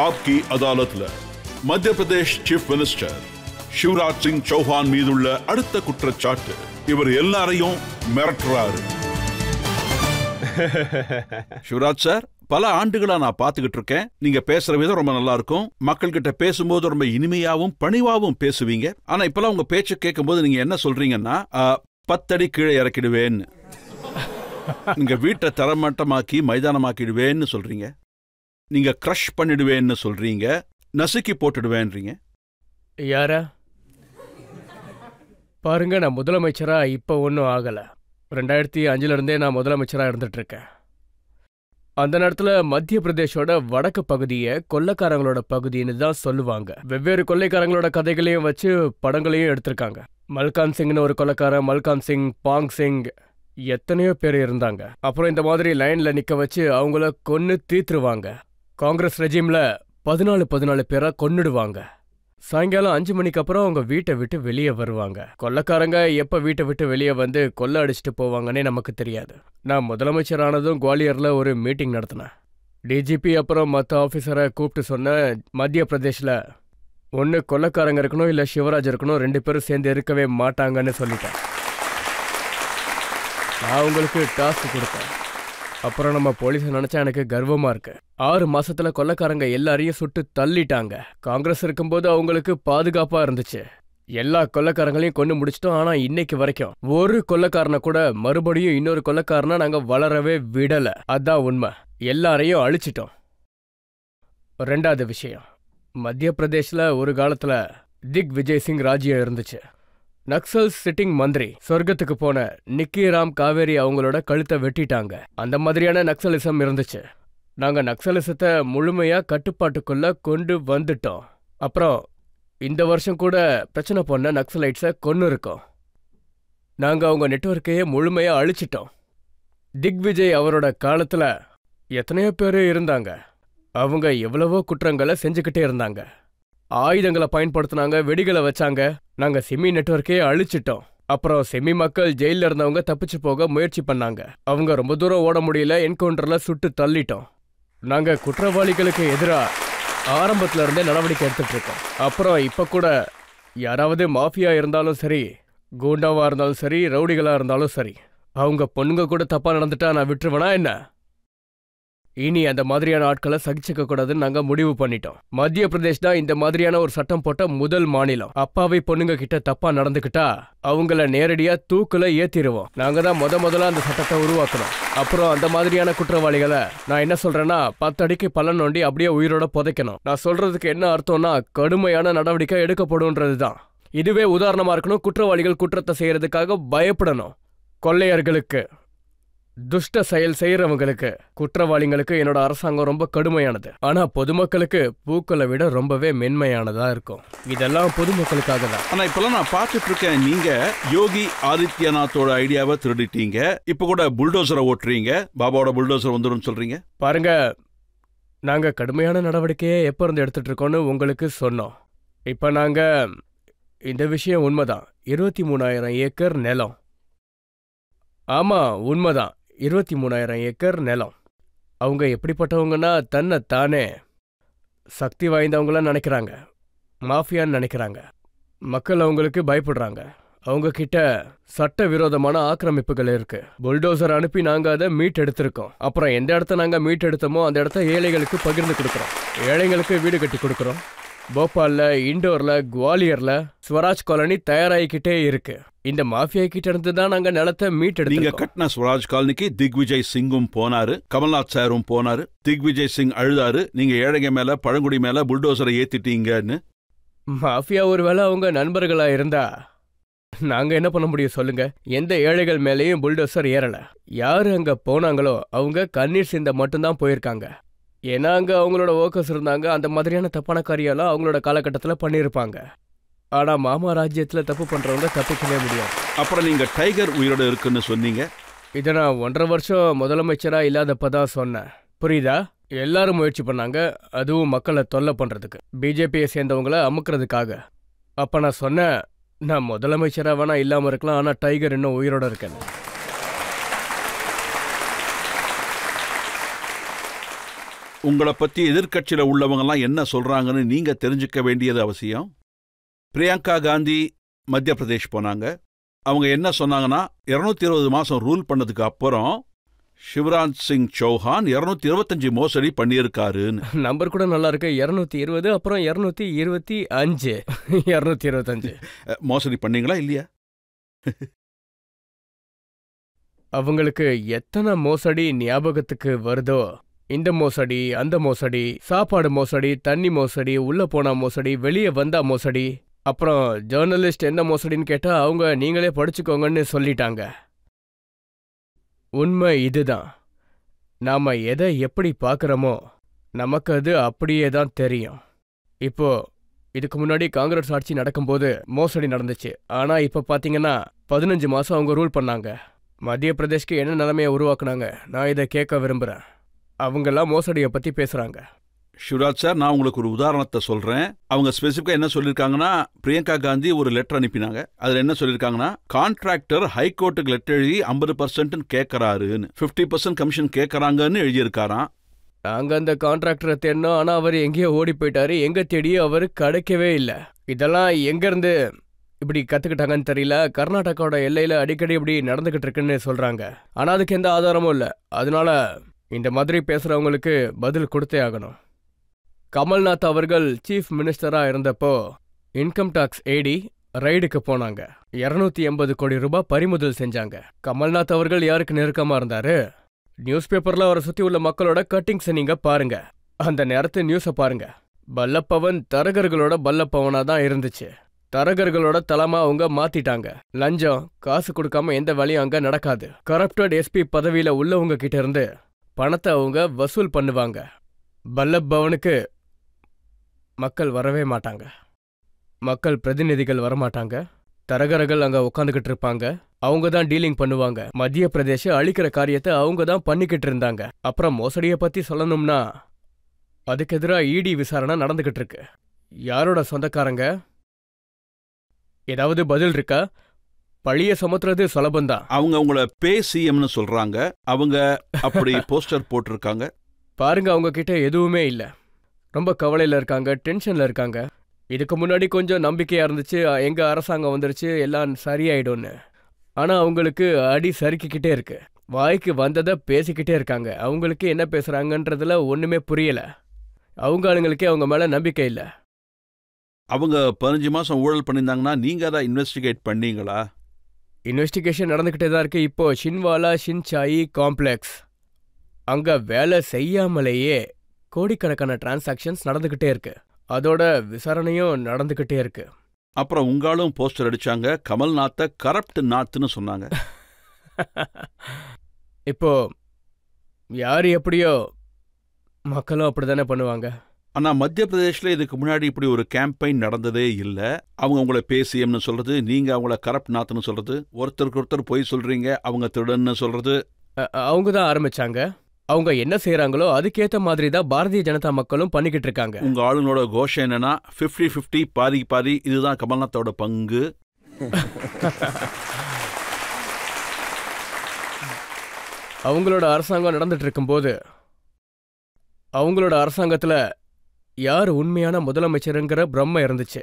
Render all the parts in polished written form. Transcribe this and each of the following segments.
ஆப்கி அதாலத்ல மத்திய Pradesh chief minister Shivraj Singh Chauhan மீதுள்ள அடுத்த குற்றச்சாட்டு, இவர் எல்லாரையும் மிரட்டுறாரு. சிவராஜ் சார், பல ஆண்டுகளா நான் பாத்துக்கிட்டு இருக்கேன். நீங்க பேசுற விதம் ரொம்ப நல்லா இருக்கும். மக்கள் கிட்ட பேசும்போது ரொம்ப இனிமையாவும் பணிவாவும் பேசுவீங்க. ஆனா இப்பெல்லாம் உங்க பேச்சு கேட்கும் போது நீங்க என்ன சொல்றீங்கன்னா, 10 அடி கீழே இறக்கிடுவேன்னு, நீங்க வீட்டை தரமட்டமாக்கி மைதானமாக்கிடுவேன்னு சொல்றீங்க. நீங்க கிரஷ் பண்ணிடுவேன்னு சொல்றீங்க, நசுக்கி போட்டுடுவேன்றீங்க. யாரா பாருங்க, நான் முதலமைச்சரா இப்ப ஒன்றும் ஆகல. 2005 இருந்தே நான் முதலமைச்சரா இருந்துட்டு இருக்கேன். அந்த நேரத்துல மத்திய பிரதேஷோட வடக்கு பகுதியை கொள்ளைக்காரங்களோட பகுதின்னு தான் சொல்லுவாங்க. வெவ்வேறு கொள்ளைக்காரங்களோட கதைகளையும் வச்சு படங்களையும் எடுத்திருக்காங்க. மல்கான் சிங்னு ஒரு கொள்ளைக்காரன், மல்கான் சிங், பாங் சிங், எத்தனையோ பேர் இருந்தாங்க. அப்புறம் இந்த மாதிரி லைன்ல நிக்க வச்சு அவங்கள கொன்னு தீத்துருவாங்க. காங்கிரஸ் ரெஜிம்ல 14 பேரா கொன்னுடுவாங்க. சாயங்காலம் 5 மணிக்கு அப்புறம் அவங்க வீட்டை விட்டு வெளியே வருவாங்க. கொள்ளைக்காரங்க எப்ப வீட்டை விட்டு வெளியே வந்து கொள்ளை அடிச்சுட்டு போவாங்கன்னே நமக்கு தெரியாது. நான் முதலமைச்சர் ஆனதும் குவாலியர்ல ஒரு மீட்டிங் நடத்தினேன். டிஜிபி அப்புறம் மற்ற ஆஃபீஸரை கூப்பிட்டு சொன்ன, மத்திய பிரதேஷ்ல ஒன்று கொள்ளைக்காரங்க இருக்கணும், இல்லை சிவராஜ் இருக்கணும், 2 பேரும் சேர்ந்து இருக்கவே மாட்டாங்கன்னு சொல்லிட்டேன். நான் உங்களுக்கு டாஸ்க் கொடுத்தேன். அப்புறம் நம்ம போலீஸை நினைச்சா எனக்கு கர்வமா இருக்கு. 6 மாசத்துல கொள்ளைக்காரங்க எல்லாரையும் சுட்டு தள்ளிட்டாங்க. காங்கிரஸ் இருக்கும்போது அவங்களுக்கு பாதுகாப்பா இருந்துச்சு. எல்லா கொள்ளைக்காரங்களையும் கொண்டு முடிச்சிட்டோம். ஆனா இன்னைக்கு வரைக்கும் ஒரு கொள்ளைக்காரனை கூட மறுபடியும் இன்னொரு கொள்ளைக்காரனை நாங்க வளரவே விடல. அதான் உண்மை. எல்லாரையும் அழிச்சிட்டோம். 2வது விஷயம், மத்திய பிரதேஷ்ல ஒரு காலத்துல திக் விஜய் சிங் ராஜ்யம் இருந்துச்சு. நக்சல் சிட்டிங் மந்திரி சொர்க்கத்துக்கு போன நிக்கி ராம் காவேரி அவங்களோட கழுத்தை வெட்டிட்டாங்க. அந்த மாதிரியான நக்சலிசம் இருந்துச்சு. நாங்க நக்சலிசத்தை முழுமையா கட்டுப்பாட்டுக்குள்ள கொண்டு வந்துட்டோம். அப்புறம் இந்த வருஷம் கூட பிரச்சனை பண்ண நக்சலைட்ஸை கொன்னு இருக்கோம். நாங்க அவங்க நெட்வொர்க்கையே முழுமையா அழிச்சிட்டோம். திக் விஜய் அவரோட காலத்துல எத்தனையோ பேர் இருந்தாங்க. அவங்க எவ்வளவோ குற்றங்களை செஞ்சுக்கிட்டே இருந்தாங்க. ஆயுதங்களை பயன்படுத்தினாங்க, வெடிகளை வச்சாங்க. நாங்க செமி நெட்வொர்க்கே அழிச்சிட்டோம். அப்புறம் செமி மக்கள் ஜெயில இருந்தவங்க தப்பிச்சு போக முயற்சி பண்ணாங்க. அவங்க ரொம்ப தூரம் ஓட முடியல, என்கவுண்டர்ல சுட்டு தள்ளிட்டோம். நாங்க குற்றவாளிகளுக்கு எதிராக ஆரம்பத்துல இருந்தே நடவடிக்கை எடுத்துட்டு இருக்கோம். அப்புறம் இப்ப கூட யாராவது மாஃபியா இருந்தாலும் சரி, கூண்டாவா இருந்தாலும் சரி, ரவுடிகளா இருந்தாலும் சரி, அவங்க பொண்ணுங்க கூட தப்பா நடந்துட்டா நான் விட்டுருவேனா என்ன? இனி அந்த மாதிரியான ஆட்களை சகிச்சுக்க கூடாதுன்னு நாங்க முடிவு பண்ணிட்டோம். மத்திய பிரதேஷ் தான் இந்த மாதிரியான ஒரு சட்டம் போட்ட முதல் மாநிலம். அப்பாவி பொண்ணுங்க கிட்ட தப்பா நடந்துக்கிட்டா அவங்கள நேரடியா தூக்குல ஏத்திடுவோம். நாங்க தான் முதல்ல அந்த சட்டத்தை உருவாக்கணும். அப்புறம் அந்த மாதிரியான குற்றவாளிகளை நான் என்ன சொல்றேன்னா, 10 அடிக்கு பள்ளம் நோண்டி அப்படியே உயிரோட புதைக்கணும். நான் சொல்றதுக்கு என்ன அர்த்தம்னா, கடுமையான நடவடிக்கை எடுக்கப்படும்ன்றதுதான். இதுவே உதாரணமா இருக்கணும். குற்றவாளிகள் குற்றத்தை செய்யறதுக்காக பயப்படணும். கொள்ளையர்களுக்கு, துஷ்ட செயல் செய்யறவங்களுக்கு, குற்றவாளிகளுக்கு என்னோட அரசாங்கம் ரொம்ப கடுமையானது. ஆனா பொதுமக்களுக்கு பூக்களை விட ரொம்பவே மென்மையானதா இருக்கும். இதெல்லாம் பொதுமக்களுக்காக தான். ஆனா இப்பெல்லாம் நான் பார்த்துட்டு இருக்கேன், நீங்க யோகி ஆதித்யநாத்தோட ஐடியாவை திருடிட்டீங்க. இப்ப கூட புல்டோசரை ஓட்டுறீங்க. பாபாவோட புல்டோசர் வந்துடும் சொல்றீங்க. பாருங்க, நாங்க கடுமையான நடவடிக்கையை எப்ப இருந்து எடுத்துட்டு இருக்கோம்னு உங்களுக்கு சொன்னோம். இப்ப நாங்க இந்த விஷயம் உண்மைதான். 23,000 ஏக்கர் நிலம். ஆமா, உண்மைதான். 23,000 ஏக்கர் நிலம். அவங்க எப்படிப்பட்டவங்கன்னா, தன்னை தானே சக்தி வாய்ந்தவங்கள நினைக்கிறாங்க, மாஃபியான்னு நினைக்கிறாங்க. மக்கள் அவங்களுக்கு பயப்படுறாங்க. அவங்க கிட்ட சட்ட விரோதமான ஆக்கிரமிப்புகள் இருக்கு. புல்டோசர் அனுப்பி நாங்க அதை மீட் எடுத்திருக்கோம். அப்புறம் எந்த இடத்த நாங்க மீட் எடுத்தோமோ அந்த இடத்த ஏழைகளுக்கு பகிர்ந்து கொடுக்குறோம். ஏழைங்களுக்கு வீடு கட்டி கொடுக்குறோம். போபால்ல, இண்டோர்ல, குவாலியர்ல ஸ்வராஜ் காலனி தயாராகிக்கிட்டே இருக்கு. இந்த மாஃபியா கிட்ட இருந்து தான் நாங்க நிலத்தை மீட்டெடுத்தோம். நீங்க கட்டின ஸ்வராஜ் காலனிக்கு திக் விஜய் சிங்கும் போனாரு, கமல்நாத் சாரும் போனாரு. திக் விஜய் சிங் அழுதாரு, நீங்க ஏழைங்க மேல, பழங்குடி மேல புல்டோசரை ஏத்திட்டீங்கன்னு. மாஃபியா ஒருவேளை அவங்க நண்பர்களா இருந்தா நாங்க என்ன பண்ண முடியும் சொல்லுங்க? எந்த ஏழைகள் மேலேயும் புல்டோசர் ஏறல. யாரு அங்க போனாங்களோ அவங்க கண்ணீர் சிந்த மட்டும்தான் போயிருக்காங்க. ஏன்னா அங்க அவங்களோட ஒர்க்கர்ஸ் இருந்தாங்க. அந்த மாதிரியான தப்பான காரியெல்லாம் அவங்களோட காலகட்டத்தில் பண்ணியிருப்பாங்க. ஆனா மாமா ராஜ்யத்துல தப்பு பண்றவங்க தப்பிக்கவே முடியாது. அப்புறம் நீங்க டைகர் உயிரோட இருக்குன்னு சொன்னீங்க. இதை நான் 1.5 வருஷம் முதலமைச்சரா இல்லாதப்பதான் சொன்னேன். புரியுதா? எல்லாரும் முயற்சி பண்ணாங்க, அதுவும் மக்களை தொல்லை பண்றதுக்கு, பிஜேபியை சேர்ந்தவங்களை அமுக்கிறதுக்காக. அப்ப நான் சொன்னேன், நான் முதலமைச்சரா வேணா இல்லாம இருக்கலாம், ஆனா டைகர் இன்னும் உயிரோட இருக்கேன். உங்களை பத்தி எதிர்க்கட்சியில உள்ளவங்கலாம் என்ன சொல்றாங்கன்னு நீங்க தெரிஞ்சுக்க வேண்டியது அவசியம். பிரியங்கா காந்தி மத்திய பிரதேஷ் போனாங்க. அவங்க என்ன சொன்னாங்கன்னா 220 மாசம் ரூல் பண்ணதுக்கு அப்புறம் சிவராஜ் சிங் சௌஹான் 225 மோசடி பண்ணியிருக்காருன்னு. நம்பர் கூட நல்லா இருக்கு. 220 அப்புறம் 225 225 மோசடி பண்ணீங்களா இல்லையா? அவங்களுக்கு எத்தனை மோசடி ஞாபகத்துக்கு வருதோ, இந்த மோசடி, அந்த மோசடி, சாப்பாடு மோசடி, தண்ணி மோசடி, உள்ள போனா மோசடி, வெளியே வந்தா மோசடி, அப்புறம் ஜேர்னலிஸ்ட் என்ன மோசடின்னு கேட்டா அவங்க நீங்களே படிச்சுக்கோங்கன்னு சொல்லிட்டாங்க. உண்மை இதுதான். நாம எதை எப்படி பார்க்கறோமோ நமக்கு அது அப்படியே தான் தெரியும். இப்போ இதுக்கு முன்னாடி காங்கிரஸ் ஆட்சி நடக்கும்போது மோசடி நடந்துச்சு. ஆனா இப்ப பாத்தீங்கன்னா 15 மாசம் அவங்க ரூல் பண்ணாங்க. மத்திய பிரதேஷ்க்கு என்ன நிலைமையை உருவாக்குனாங்க, நான் இதை கேட்க விரும்புறேன். அவங்கெல்லாம் மோசடியை பத்தி பேசுறாங்க. சிவராஜ் சார், நான் உங்களுக்கு ஒரு உதாரணத்தை சொல்றேன். அவங்க ஸ்பெசிஃபிக்கா என்ன சொல்லியிருக்காங்கன்னா, பிரியங்கா காந்தி ஒரு லெட்டர் அனுப்பினாங்க. அதுல என்ன சொல்லியிருக்காங்கன்னா, கான்ட்ராக்டர் ஹைகோர்ட்டுக்கு லெட்டர் எழுதி 50% கேட்கறாருன்னு, 50% கமிஷன் கேட்கறாங்கன்னு எழுதியிருக்காராம். நாங்க அந்த கான்ட்ராக்டரை தேடினோம். ஆனா அவர் எங்கேயோ ஓடி போயிட்டாரு. எங்க தேடியோ அவரு கிடைக்கவே இல்லை. இதெல்லாம் எங்க இருந்து இப்படி கத்துக்கிட்டாங்கன்னு தெரியல. கர்நாடகாவோட எல்லையில அடிக்கடி இப்படி நடந்துகிட்டு இருக்குன்னு சொல்றாங்க. ஆனா அதுக்கு எந்த ஆதாரமும் இல்லை. அதனால இந்த மாதிரி பேசுறவங்களுக்கு பதில் கொடுத்தே ஆகணும். கமல்நாத் அவர்கள் சீஃப் மினிஸ்டரா இருந்தப்போ இன்கம் டாக்ஸ் ஏடி ரைடுக்கு போனாங்க. 280 கோடி ரூபாய் பறிமுதல் செஞ்சாங்க. கமல்நாத் அவர்கள் யாருக்கு நெருக்கமா இருந்தாரு? நியூஸ் பேப்பர்ல அவரை சுத்தி உள்ள மக்களோட கட்டிங்ஸை நீங்க பாருங்க. அந்த நேரத்து நியூஸை பாருங்க. பல்லப்பவன் தரகர்களோட பல்லப்பவனா தான் இருந்துச்சு. தரகர்களோட தலமா அவங்க மாத்திட்டாங்க. லஞ்சம், காசு கொடுக்காம எந்த வேலையும் அங்க நடக்காது. கரப்டட் எஸ்பி பதவியில உள்ளவங்க கிட்ட இருந்து பணத்தை அவங்க வசூல் பண்ணுவாங்க. பல்லப் பவனுக்கு மக்கள் வரவே மாட்டாங்க. மக்கள் பிரதிநிதிகள் வரமாட்டாங்க. தரகர்கள் அங்க உட்காந்துக்கிட்டு இருப்பாங்க. அவங்க தான் டீலிங் பண்ணுவாங்க. மத்திய பிரதேச அழிக்கிற காரியத்தை அவங்க தான் பண்ணிக்கிட்டு இருந்தாங்க. அப்புறம் மோசடியை பத்தி சொல்லணும்னா அதுக்கு எதிராக இடி விசாரணை நடந்துகிட்டு இருக்கு. யாரோட சொந்தக்காரங்க? ஏதாவது பதில் இருக்கா? பழிய சுமத்துறது சுலபந்தான். அவங்க உங்களை பே சிஎம்னு சொல்றாங்க. அவங்க அப்படி போஸ்டர் போட்டிருக்காங்க. பாருங்க, அவங்க கிட்ட எதுவுமே இல்ல. ரொம்ப கவலையில இருக்காங்க, டென்ஷன்ல இருக்காங்க. இதுக்கு முன்னாடி கொஞ்சம் நம்பிக்கையா இருந்துச்சு, எங்க அரசாங்கம் வந்துருச்சு எல்லாம் சரியாயிடும்னு. ஆனா அவங்களுக்கு அடி சறுக்கிக்கிட்டே இருக்கு. வாய்க்கு வந்ததை பேசிக்கிட்டே இருக்காங்க. அவங்களுக்கு என்ன பேசுறாங்கன்றதுல ஒண்ணுமே புரியல. அவங்க ஆளுங்களுக்கே அவங்க மேல நம்பிக்கை இல்ல. அவங்க 15 மாசம் ஊழல் பண்ணியிருந்தாங்கன்னா நீங்க அதை இன்வெஸ்டிகேட் பண்ணீங்களா? இன்வெஸ்டிகேஷன் நடந்துகிட்டே தான் இருக்கு. இப்போ ஷின்வாலா ஷின்சாயி காம்ப்ளெக்ஸ் அங்க வேலை செய்யாமலேயே கோடிக்கணக்கான டிரான்சாக்ஷன்ஸ் நடந்துகிட்டே இருக்கு. அதோட விசாரணையும் நடந்துகிட்டே இருக்கு. அப்புறம் உங்களும் போஸ்டர் அடிச்சாங்க, கமல்நாத்தை கரப்ட் நாத்னு சொன்னாங்க. இப்போ யாரு எப்படியோ மக்களும் அப்படித்தானே பண்ணுவாங்க. ஆனா மத்திய பிரதேஷ்ல இதுக்கு முன்னாடி இப்படி ஒரு கேம்பெயின் நடந்ததே இல்ல. அவங்க உங்களை பேசியம்னு சொல்றது, நீங்க அவங்கள கரப்ட் நாத்னு சொல்றது, ஒருத்தருக்கு ஒருத்தர் போய் சொல்றீங்க, அவங்க திருடன்னு சொல்றது. அவங்க தான் ஆரம்பிச்சாங்க. அவங்க என்ன செய்யறாங்களோ அதுக்கேத்த மாதிரி தான் பாரதிய ஜனதா மக்களும் பண்ணிக்கிட்டு இருக்காங்க. உங்க ஆளுங்களோட கோஷம் என்னன்னா 50-50 பாதி பாதி, இதுதான் கமல்நாத்தோட பங்கு. அவங்களோட அரசாங்கம் நடந்துட்டு இருக்கும்போது அவங்களோட அரசாங்கத்துல யார் உண்மையான முதலமைச்சருங்கிற பிரம்ம இருந்துச்சு.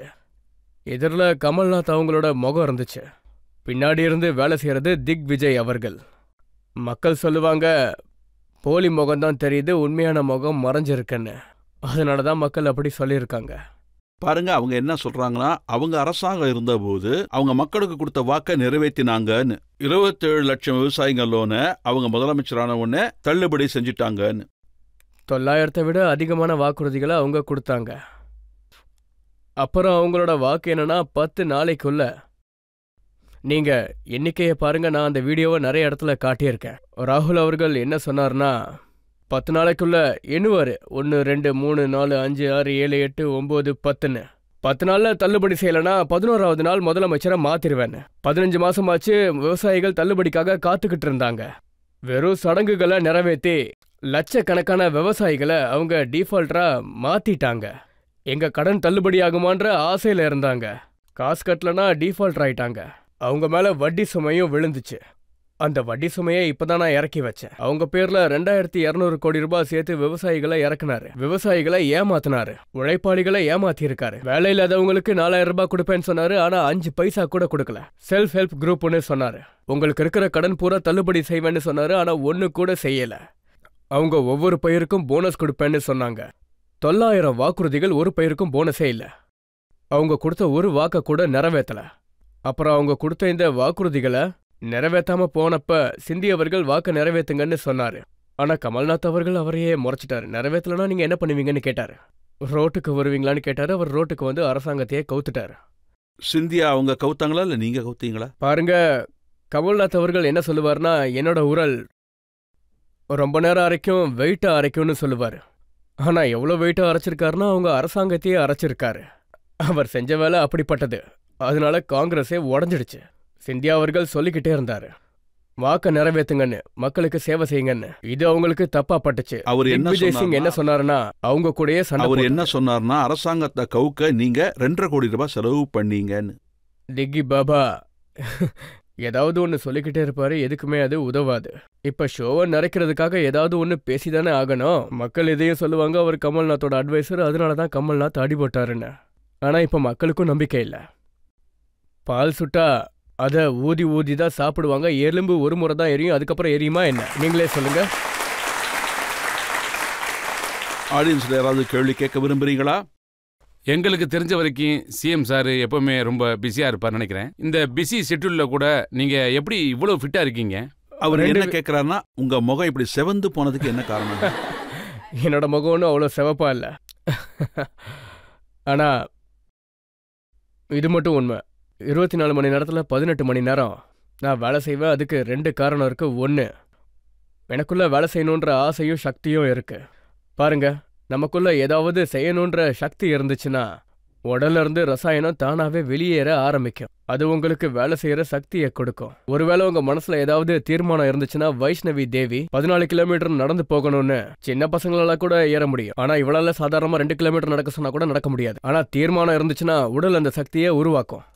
எதிரில் கமல்நாத் அவங்களோட முகம் இருந்துச்சு. பின்னாடி இருந்து வேலை செய்யறது திக் விஜய் அவர்கள். மக்கள் சொல்லுவாங்க போலி முகம்தான் தெரியுது, உண்மையான முகம் மறைஞ்சிருக்குன்னு. அதனாலதான் மக்கள் அப்படி சொல்லியிருக்காங்க. பாருங்க, அவங்க என்ன சொல்றாங்கன்னா, அவங்க அரசாங்கம் இருந்தபோது அவங்க மக்களுக்கு கொடுத்த வாக்கை நிறைவேற்றினாங்கன்னு. 27 லட்சம் விவசாயிங்க லோனை அவங்க முதலமைச்சரான உடனே தள்ளுபடி செஞ்சுட்டாங்கன்னு. 900 விட அதிகமான வாக்குறுதிகளை அவங்க கொடுத்தாங்க. அப்புறம் அவங்களோட வாக்கு என்னன்னா 10 நாளைக்குள்ள. நீங்க எண்ணிக்கையை பாருங்க. நான் அந்த வீடியோவை நிறைய இடத்துல காட்டியிருக்கேன். ராகுல் அவர்கள் என்ன சொன்னார்னா 10 நாளைக்குள்ள எண்ணுவாரு. 1 2 3 4 5 6 7 8 9 10ன்னு. 10 நாள்ல தள்ளுபடி செய்யலன்னா 11வது நாள் முதலமைச்சரை மாத்திருவேன். 15 மாசமாச்சு விவசாயிகள் தள்ளுபடிக்காக காத்துக்கிட்டு இருந்தாங்க. வெறும் சடங்குகளை நிறைவேற்றி லட்சக்கணக்கான விவசாயிகளை அவங்க டிஃபால்டரா மாத்திட்டாங்க. எங்க கடன் தள்ளுபடி ஆகுமான்ற ஆசையில இருந்தாங்க. காசு கட்டலனா டிஃபால்டர் ஆயிட்டாங்க. அவங்க மேல வட்டி சுமையும் விழுந்துச்சு. அந்த வட்டி சுமையை இப்பதான் நான் இறக்கி வச்சேன். அவங்க பேர்ல 2200 கோடி ரூபாய் சேர்த்து விவசாயிகளை இறக்குனாரு. விவசாயிகளை ஏமாத்தினாரு. உழைப்பாளிகளை ஏமாத்தி இருக்காரு. வேலை இல்லாதவங்களுக்கு 4000 ரூபாய் கொடுப்பேன்னு சொன்னாரு. ஆனா 5 பைசா கூட கொடுக்கல. செல்ஃப் ஹெல்ப் குரூப்னு சொன்னாரு. உங்களுக்கு இருக்கிற கடன் பூரா தள்ளுபடி செய்வேன்னு சொன்னாரு. ஆனா ஒண்ணு கூட செய்யல. அவங்க ஒவ்வொரு பயிருக்கும் போனஸ் கொடுப்பேன்னு சொன்னாங்க. 900 வாக்குறுதிகள் ஒரு பயிருக்கும் போனஸே இல்ல. அவங்க கொடுத்த ஒரு வாக்க கூட நிறைவேற்றல. அப்புறம் அவங்க கொடுத்த இந்த வாக்குறுதிகளை நிறைவேற்றாம போனப்ப சிந்தி அவர்கள் வாக்க நிறைவேற்றுங்கன்னு சொன்னாரு. ஆனா கமல்நாத் அவர்கள் அவரையே முறைச்சிட்டாரு. நிறைவேற்றலன்னா நீங்க என்ன பண்ணுவீங்கன்னு கேட்டாரு. ரோட்டுக்கு வருவீங்களான்னு கேட்டாரு. அவர் ரோட்டுக்கு வந்து அரசாங்கத்தையே கவுத்துட்டாரு. சிந்தியா அவங்க கவுத்தாங்களா இல்ல நீங்க கவுத்தீங்களா? பாருங்க, கமல்நாத் அவர்கள் என்ன சொல்லுவாருன்னா, என்னோட உரல் ரொம்ப நேரம் அரைக்கும், வெயிட்டா அரைக்கும்னு சொல்லுவாரு. ஆனா எவ்வளவு வெயிட்டா அரைச்சிருக்காருன்னா அவங்க அரசாங்கத்தையே அரைச்சிருக்காரு. அவர் செஞ்ச வேலை அப்படிப்பட்டது. அதனால காங்கிரஸே உடஞ்சிடுச்சு. சிந்தியா அவர்கள் சொல்லிக்கிட்டே இருந்தாரு, வாக்க நிறைவேத்துங்கன்னு, மக்களுக்கு சேவை செய்யுங்கன்னு. இது அவங்களுக்கு தப்பா பட்டுச்சு. விஜய் சிங் என்ன சொன்னாருன்னா, அவங்க கூடயே சண்டை. அவர் என்ன சொன்னார்னா, அரசாங்கத்தை கவுக்க நீங்க 2.5 கோடி ரூபாய் செலவு பண்ணீங்கன்னு. டிக்கி பாபா ஏதாவது ஒன்னு சொல்லிக்கிட்டே இருப்பாரு. எதுக்குமே அது உதவாது. இப்ப ஷோவை நிறைக்கிறதுக்காக ஏதாவது ஒன்னு பேசிதானே ஆகணும். மக்கள் இதையும் சொல்லுவாங்க, அவர் கமல்நாத்தோட அட்வைசர், அதனாலதான் கமல்நாத் அடிபட்டாருன்னு. ஆனா இப்ப மக்களுக்கும் நம்பிக்கை இல்ல. பால் சுட்டா அத ஊதி ஊதி தான் சாப்பிடுவாங்க. எலும்பு ஒரு முறை தான் எரியும், அதுக்கப்புறம் எரியுமா என்ன? நீங்களே சொல்லுங்க. ஆடியன்ஸ்ல யாராவது கேள்வி கேட்க விரும்புறீங்களா? எங்களுக்கு தெரிஞ்ச வரைக்கும் சிஎம் சார் எப்பவுமே ரொம்ப பிஸியா இருப்பார் நினைக்கிறேன். இந்த பிஸி ஷெட்யூல்ல கூட நீங்க எப்படி இவ்வளவு ஃபிட்டா இருக்கீங்க? அவர் என்ன கேட்கிறாருன்னா, உங்க முகம் இப்படி செவந்து போனதுக்கு என்ன காரணம்? என்னோட முகம் ஒன்றும் அவ்வளோ செவப்பா இல்ல. ஆனா இது மட்டும் உண்மை. 24 மணி நேரத்தில் 18 மணி நேரம் நான் வேலை செய்வேன். அதுக்கு 2 காரணம் இருக்கு. 1, எனக்குள்ள வேலை செய்யணுன்ற ஆசையும் சக்தியும் இருக்கு. பாருங்க, நமக்குள்ள ஏதாவது செய்யணுன்ற சக்தி இருந்துச்சுன்னா உடல்ல இருந்து ரசாயனம் தானாவே வெளியேற ஆரம்பிக்கும். அது உங்களுக்கு வேலை செய்யற சக்தியை கொடுக்கும். ஒருவேளை உங்க மனசுல ஏதாவது தீர்மானம் இருந்துச்சுன்னா, வைஷ்ணவி தேவி 14 கிலோமீட்டர் நடந்து போகணும்னு சின்ன பசங்களால கூட ஏற முடியும். ஆனா இவளால சாதாரணமா 2 கிலோமீட்டர் நடக்க சொன்னா கூட நடக்க முடியாது. ஆனா தீர்மானம் இருந்துச்சுன்னா உடல் அந்த சக்தியை உருவாக்கும்.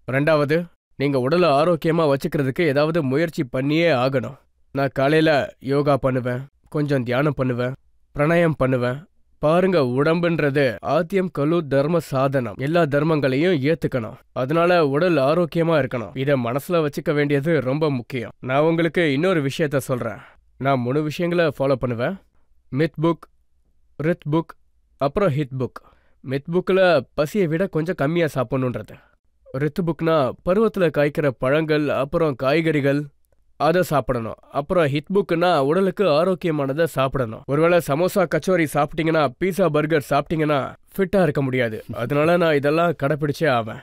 2வது, நீங்க உடலை ஆரோக்கியமா வச்சுக்கிறதுக்கு ஏதாவது முயற்சி பண்ணியே ஆகணும். நான் காலையில யோகா பண்ணுவேன், கொஞ்சம் தியானம் பண்ணுவேன், பிரணயம் பண்ணுவேன். பாருங்க, உடம்புன்றது ஆத்தியம் கலு தர்ம சாதனம். எல்லா தர்மங்களையும் ஏத்துக்கணும். அதனால உடல் ஆரோக்கியமா இருக்கணும். இத மனசுல வச்சுக்க வேண்டியது ரொம்ப முக்கியம். நான் உங்களுக்கு இன்னொரு விஷயத்த சொல்றேன். நான் 3 விஷயங்களை ஃபாலோ பண்ணுவேன். மித் புக், ரித் புக், அப்புறம் ஹித் புக். மித் புக்ல பசியை விட கொஞ்சம் கம்மியா சாப்பிடணுன்றது. ரித் புக்னா பருவத்துல காய்க்கிற பழங்கள் அப்புறம் காய்கறிகள், அதை சாப்பிடணும். அப்புறம் ஹிட் புக்குன்னா உடலுக்கு ஆரோக்கியமானதை சாப்பிடணும். ஒருவேளை சமோசா கச்சோரி சாப்பிட்டீங்கன்னா, பீஸா பர்கர் சாப்பிட்டீங்கன்னா ஃபிட்டா இருக்க முடியாது. அதனால நான் இதெல்லாம் கடைப்பிடிச்சே ஆவேன்.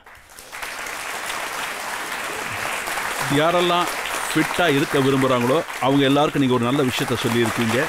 யாரெல்லாம் ஃபிட்டா இருக்க விரும்புறாங்களோ அவங்க எல்லாருக்கும் நீங்க ஒரு நல்ல விஷயத்த சொல்லியிருக்கீங்க.